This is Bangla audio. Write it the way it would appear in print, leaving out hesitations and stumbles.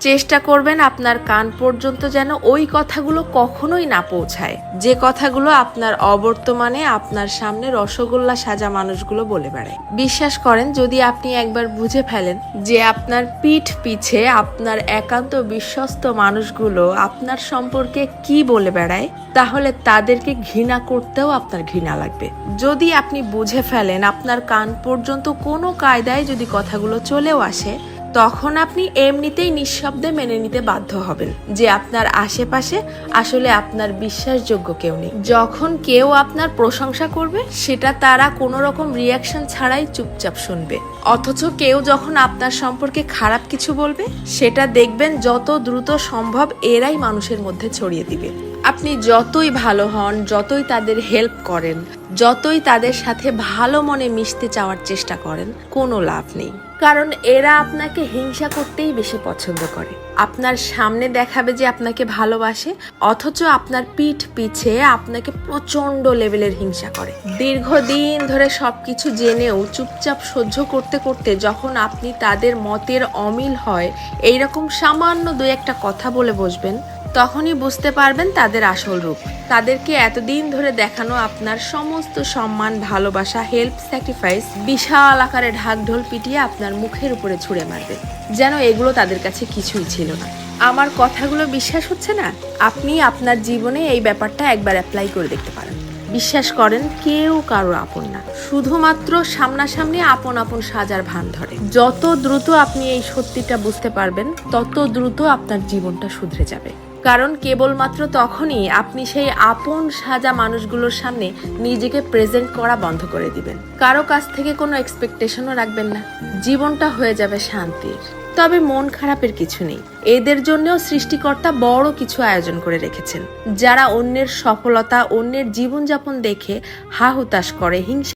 চেষ্টা করবেন আপনার কান পর্যন্ত যেন ওই কথাগুলো কখনোই না পৌঁছায়, যে কথাগুলো আপনার অবর্তমানে আপনার সামনে রসগোল্লা সাজা মানুষগুলো বলে বেড়ায়। বিশ্বাস করেন, যদি আপনি একবার বুঝে ফেলেন যে আপনার পিঠ পিছে আপনার একান্ত বিশ্বস্ত মানুষগুলো আপনার সম্পর্কে কি বলে বেড়ায়, তাহলে তাদেরকে ঘৃণা করতেও আপনার ঘৃণা লাগবে। যদি আপনি বুঝে ফেলেন আপনার কান পর্যন্ত কোনো কায়দায় যদি কথাগুলো চলেও আসে, তখন আপনি এমনিতেই নিঃশব্দে মেনে নিতে বাধ্য হবেন যে আপনার আশেপাশে আসলে আপনার বিশ্বাসযোগ্য কেউ নেই। যখন কেউ আপনার প্রশংসা করবে, সেটা তারা কোনো রকম রিয়াকশন ছাড়াই চুপচাপ শুনবে। অথচ কেউ যখন আপনার সম্পর্কে খারাপ কিছু বলবে, সেটা দেখবেন যত দ্রুত সম্ভব এরাই মানুষের মধ্যে ছড়িয়ে দিবে। আপনি যতই ভালো হন, যতই তাদের হেল্প করেন, যতই তাদের সাথে ভালো মনে মিশতে চাওয়ার চেষ্টা করেন, কোনো লাভ নেই। কারণ এরা আপনাকে হিংসা করতেই বেশি পছন্দ করে। আপনার সামনে দেখাবে যে আপনাকে ভালোবাসে, অথচ আপনার পিঠ পিছে আপনাকে প্রচন্ড লেভেলের হিংসা করে। দীর্ঘদিন ধরে সবকিছু জেনেও চুপচাপ সহ্য করতে করতে যখন আপনি তাদের মতের অমিল হয় এইরকম সামান্য দুই একটা কথা বলে বসবেন, তখনই বুঝতে পারবেন তাদের আসল রূপ। তাদেরকে এতদিন ধরে দেখানো আপনার সমস্ত সম্মান, ভালোবাসা, হেল্প, স্যাক্রিফাইস বিশাল আকারে ঢাকঢোল পিটিয়ে আপনার মুখের উপরে ছুঁড়ে মারবে, যেন এগুলো তাদের কাছে কিছুই ছিল না। আমার কথাগুলো বিশ্বাস হচ্ছে না? আপনি আপনার জীবনে এই ব্যাপারটা একবার অ্যাপ্লাই করে দেখতে পারেন। বিশ্বাস করেন, কেউ কারোর আপন না, শুধুমাত্র সামনাসামনি আপন আপন সাজার ভান ধরে। যত দ্রুত আপনি এই সত্যিটা বুঝতে পারবেন, তত দ্রুত আপনার জীবনটা শুধরে যাবে। কারণ কেবলমাত্র তখনই আপনি সেই আপন সাজা মানুষগুলোর সামনে নিজেকে প্রেজেন্ট করা বন্ধ করে দিবেন। কারো কাছ থেকে কোনো এক্সপেকটেশনও রাখবেন না। জীবনটা হয়ে যাবে শান্তির। তবে মন খারাপের কিছু নেই। এদের জন্যও সৃষ্টিকর্তা বড় কিছু আয়োজন করে রেখেছেন। যারা অন্যের সফলতা, অন্যের জীবনযাপন দেখে হা হুতাশ করে, হিংসা